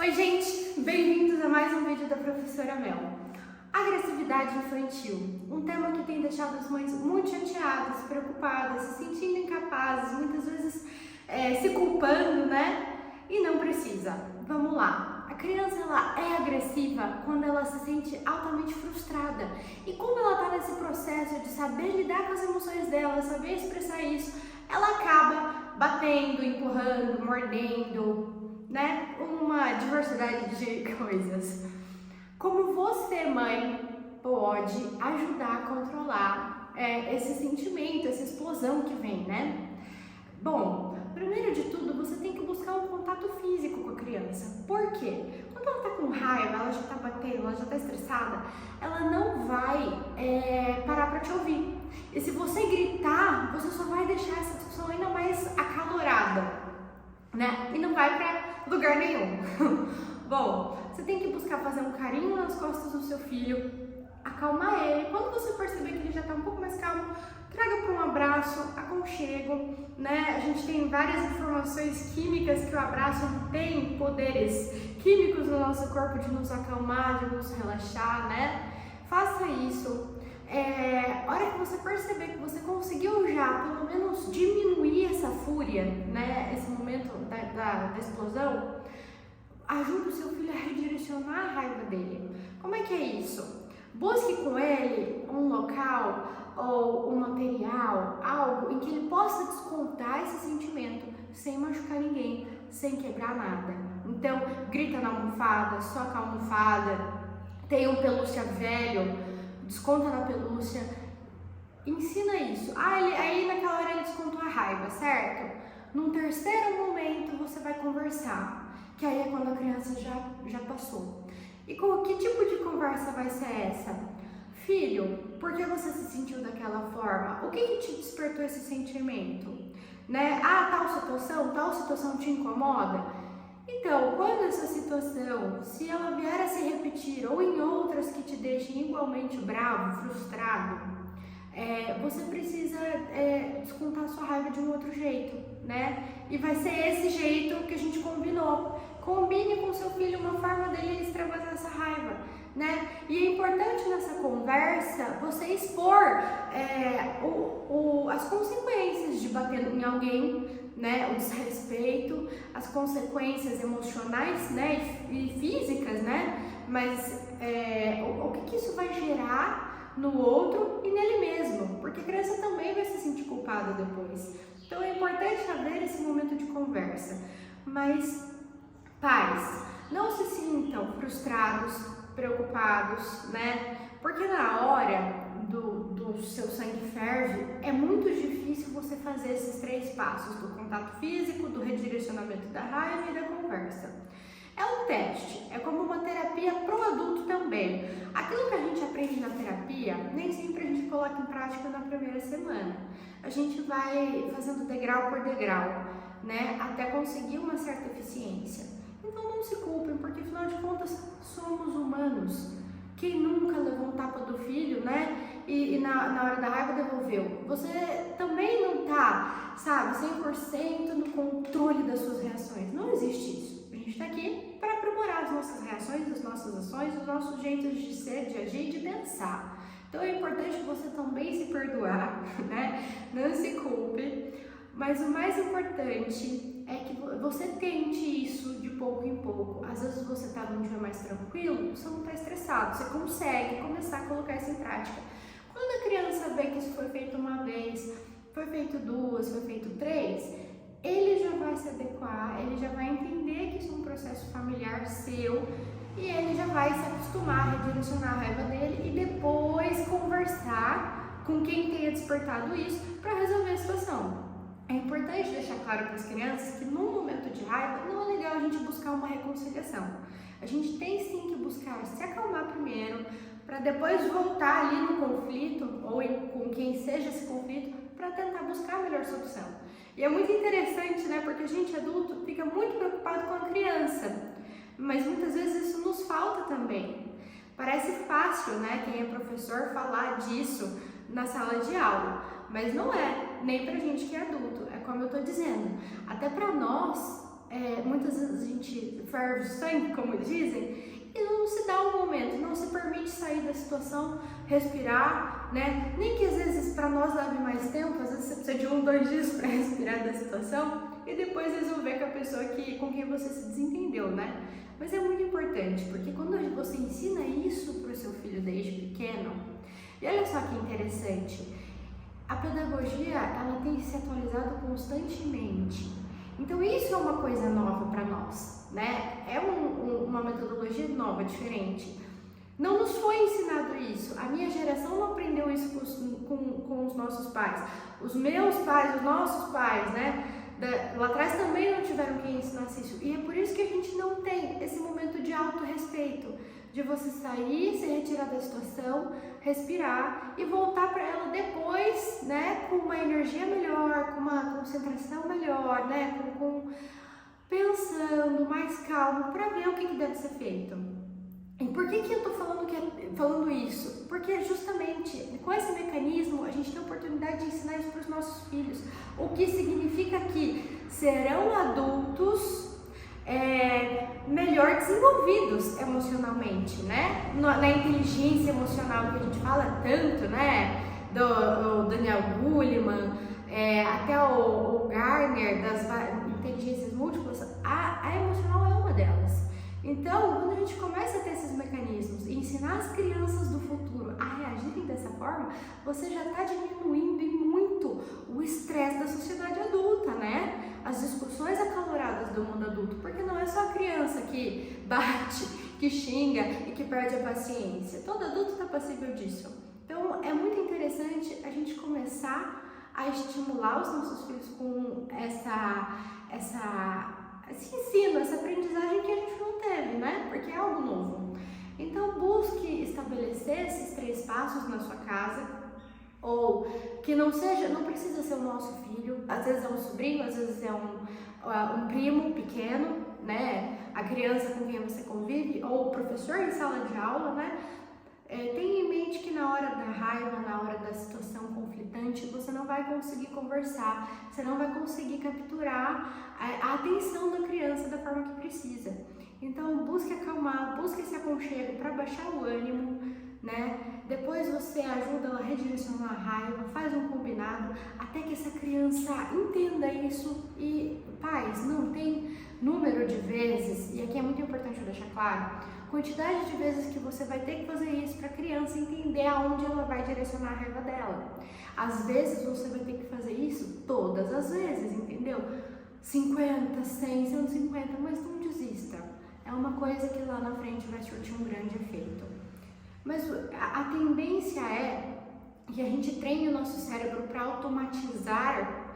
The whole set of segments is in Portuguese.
Oi gente, bem-vindos a mais um vídeo da professora Mel. Agressividade infantil, um tema que tem deixado as mães muito chateadas, preocupadas, se sentindo incapazes, muitas vezes se culpando, né? E não precisa. Vamos lá. A criança ela é agressiva quando ela se sente altamente frustrada. E como ela está nesse processo de saber lidar com as emoções dela, saber expressar isso, ela acaba batendo, empurrando, mordendo, né? Uma diversidade de coisas. Como você, mãe, pode ajudar a controlar esse sentimento, essa explosão que vem, né? Bom, primeiro de tudo, você tem que buscar um contato físico com a criança. Por quê? Quando ela tá com raiva, ela já tá batendo, ela já tá estressada, ela não vai parar pra te ouvir. E se você gritar, você só vai deixar essa discussão ainda mais acalorada, né? E não vai pra lugar nenhum. Bom, você tem que buscar fazer um carinho nas costas do seu filho, acalmar ele. Quando você perceber que ele já está um pouco mais calmo, traga para um abraço, aconchego, né? A gente tem várias informações químicas que o abraço tem poderes químicos no nosso corpo de nos acalmar, de nos relaxar, né? Faça isso. A hora que você perceber que você conseguiu já, pelo menos, diminuir essa fúria, né? Esse momento da explosão, ajude o seu filho a redirecionar a raiva dele. Como é que é isso? Busque com ele um local ou um material, algo em que ele possa descontar esse sentimento sem machucar ninguém, sem quebrar nada. Então, grita na almofada, soca a almofada, tem um pelúcia velho, desconta na pelúcia, ensina isso. Aí naquela hora ele descontou a raiva, certo? Num terceiro momento você vai conversar, que aí é quando a criança já passou. E com que tipo de conversa vai ser essa? Filho, por que você se sentiu daquela forma? O que te despertou esse sentimento? Né? Tal situação te incomoda? Então, quando essa situação, se ela vier a se repetir ou em outras que te deixem igualmente bravo, frustrado, você precisa descontar sua raiva de um outro jeito, né? E vai ser esse jeito que a gente combinou. Combine com seu filho uma forma dele extravasar essa raiva, né? E é importante nessa conversa você expor as consequências de bater em alguém, né? O desrespeito, as consequências emocionais, né? E físicas, né? Mas o que isso vai gerar no outro e nele mesmo, porque a criança também vai se sentir culpada depois. Então é importante haver esse momento de conversa. Mas pais, não se sintam frustrados, preocupados, né? Porque na hora do seu sangue ferve, é muito difícil você fazer esses 3 passos, do contato físico, do redirecionamento da raiva e da conversa. É um teste, é como uma terapia para o adulto também. Aquilo que a gente aprende na terapia, nem sempre a gente coloca em prática na primeira semana. A gente vai fazendo degrau por degrau, né? Até conseguir uma certa eficiência. Então não se culpem, porque afinal de contas somos humanos. Quem nunca levou um tapa do filho, né? E na hora da raiva devolveu. Você também não tá, sabe, 100% no controle das suas reações. Não existe isso. A gente está aqui para aprimorar as nossas reações, as nossas ações, os nossos jeitos de ser, de agir, de pensar. Então é importante você também se perdoar, né? Não se culpe. Mas o mais importante é que você tente isso de pouco em pouco. Às vezes você está num dia mais tranquilo, você não está estressado, você consegue começar a colocar isso em prática. Quando a criança vê que isso foi feito uma vez, foi feito 2, foi feito 3, ele já vai se adequar, ele já vai entender que isso é um processo familiar seu e ele já vai se acostumar a redirecionar a raiva dele e depois conversar com quem tenha despertado isso para resolver a situação. É importante deixar claro para as crianças que num momento de raiva não é legal a gente buscar uma reconciliação. A gente tem sim que buscar se acalmar primeiro, para depois voltar ali no conflito ou com quem seja esse conflito, para tentar buscar a melhor solução. E é muito interessante, né? Porque a gente adulto fica muito preocupado com a criança, mas muitas vezes isso nos falta também. Parece fácil, né? Quem é professor falar disso na sala de aula, mas não é, nem pra gente que é adulto, é como eu tô dizendo. Até pra nós muitas vezes a gente ferve o sangue, como dizem, e não se dá um momento, não se permite sair da situação, respirar, né? Nem que às vezes para nós leve mais tempo, às vezes você precisa de 1, 2 dias para respirar da situação e depois resolver com a pessoa com quem você se desentendeu, né? Mas é muito importante, porque quando você ensina isso para o seu filho desde pequeno, e olha só que interessante, a pedagogia ela tem se atualizado constantemente. Então isso é uma coisa nova para nós, né? É uma metodologia nova, diferente. Não nos foi ensinado isso. A minha geração não aprendeu isso com os nossos pais. Os meus pais, os nossos pais, né? Lá atrás também não tiveram quem ensinasse isso. E é por isso que a gente não tem esse momento de autorrespeito, de você sair, se retirar da situação, respirar e voltar para ela depois, né, com uma energia melhor, com uma concentração melhor, né, pensando mais calmo para ver o que deve ser feito. E por que eu tô falando isso? Porque justamente com esse mecanismo a gente tem a oportunidade de ensinar isso para os nossos filhos, o que significa que serão adultos melhor desenvolvidos emocionalmente, né? Na inteligência emocional que a gente fala tanto, né? Do Daniel Goleman, até o Gardner, das inteligências múltiplas, a emocional é uma delas. Então, quando a gente começa a ter esses mecanismos e ensinar as crianças do futuro a reagirem dessa forma, você já está diminuindo muito o estresse da sociedade adulta, né? As discussões acaloradas do mundo adulto, porque não é só a criança que bate, que xinga e que perde a paciência. Todo adulto está passível disso. Então, é muito interessante a gente começar a estimular os nossos filhos com esse ensino, essa aprendizagem que a gente não teve, né? Porque é algo novo. Então, busque estabelecer esses 3 passos na sua casa, ou que não precisa ser o nosso filho, às vezes é um sobrinho, às vezes é um primo pequeno, né? A criança com quem você convive, ou o professor em sala de aula, né? Tenha em mente que na hora da raiva, na hora da situação conflitante, você não vai conseguir conversar, você não vai conseguir capturar a atenção da criança da forma que precisa. Então, busque acalmar, busque esse aconchego para baixar o ânimo, né? Depois você ajuda ela a redirecionar a raiva, faz um combinado, até que essa criança entenda isso. E, pais, não tem número de vezes, e aqui é muito importante eu deixar claro, quantidade de vezes que você vai ter que fazer isso para a criança entender aonde ela vai direcionar a raiva dela. Às vezes você vai ter que fazer isso todas as vezes, entendeu? 50, 100, 150, mas não desista. É uma coisa que lá na frente vai surtir um grande efeito. Mas a tendência é que a gente treine o nosso cérebro para automatizar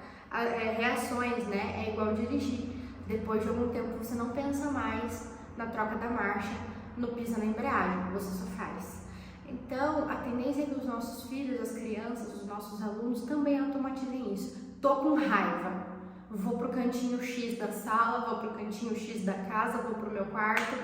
reações, né? É igual dirigir. Depois de algum tempo você não pensa mais na troca da marcha, no pisa na embreagem, você só faz. Então, a tendência é que os nossos filhos, as crianças, os nossos alunos também automatizem isso. Tô com raiva, vou pro cantinho X da sala, vou pro cantinho X da casa, vou pro meu quarto,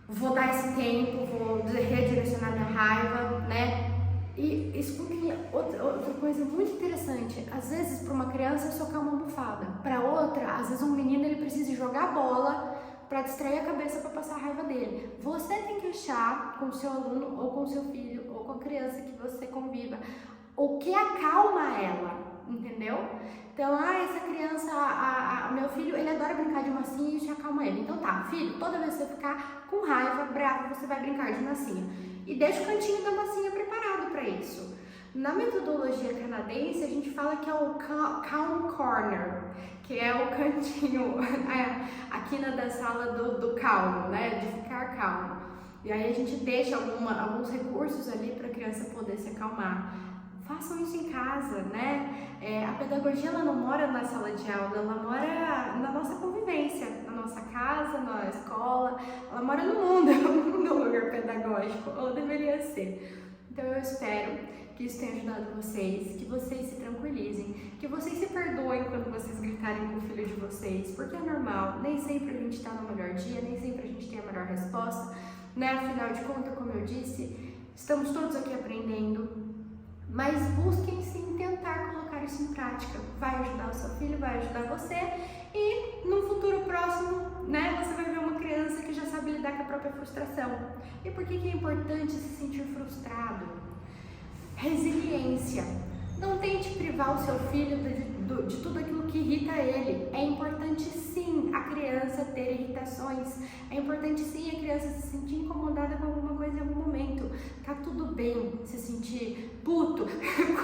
vou dar esse tempo, vou redirecionar minha raiva, né? E escutem outra coisa muito interessante. Às vezes, para uma criança, é socar uma almofada. Para outra, às vezes um menino ele precisa jogar bola para distrair a cabeça, para passar a raiva dele. Você tem que achar com o seu aluno, ou com o seu filho, ou com a criança que você conviva, o que acalma ela, entendeu? Então, essa criança, meu filho, ele adora brincar de massinha e isso acalma ele. Então tá, filho, toda vez que você ficar com raiva, bravo, você vai brincar de massinha. E deixa o cantinho da massinha preparado para isso. Na metodologia canadense, a gente fala que é o calm corner, que é o cantinho, a quina da sala do calmo, né? De ficar calmo. E aí a gente deixa alguns recursos ali para a criança poder se acalmar. Façam isso em casa, né? A pedagogia ela não mora na sala de aula, ela mora na nossa convivência, na nossa casa, na escola, ela mora no mundo, no lugar pedagógico, ou deveria ser. Então eu espero que isso tenha ajudado vocês, que vocês se tranquilizem, que vocês se perdoem quando vocês gritarem com o filho de vocês, porque é normal, nem sempre a gente está no melhor dia, nem sempre a gente tem a melhor resposta, né? Afinal de contas, como eu disse, estamos todos aqui aprendendo, mas busquem sim tentar colocar isso em prática. Vai ajudar o seu filho, vai ajudar você E num futuro próximo, né, você vai ver uma criança que já sabe lidar com a própria frustração. E por que é importante se sentir frustrado? Resiliência. Não tente privar o seu filho de tudo aquilo que irrita ele. É importante sim a criança ter irritações. É importante sim a criança se sentir incomodada com alguma coisa em algum momento. Tá tudo bem se sentir puto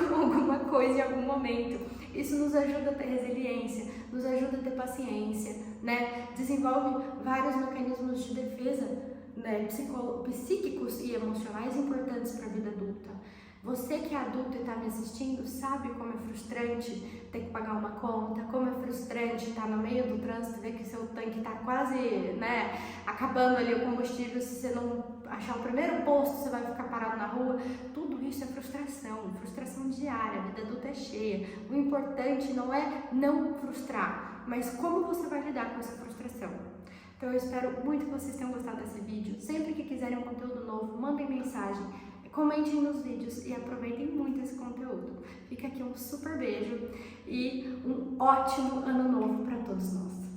com alguma coisa em algum momento. Isso nos ajuda a ter resiliência, nos ajuda a ter paciência, né? Desenvolve vários mecanismos de defesa, né, psíquicos e emocionais importantes para a vida adulta. Você que é adulto e está me assistindo sabe como é frustrante ter que pagar uma conta, como é frustrante estar no meio do trânsito e ver que seu tanque está quase, né, acabando ali o combustível. Se você não achar o primeiro posto, você vai ficar parado na rua. Tudo isso é frustração diária. A vida adulta é cheia. O importante não é não frustrar, mas como você vai lidar com essa frustração. Então eu espero muito que vocês tenham gostado desse vídeo. Sempre que quiserem um conteúdo novo, mandem mensagem. Comentem nos vídeos e aproveitem muito esse conteúdo. Fica aqui um super beijo e um ótimo ano novo para todos nós.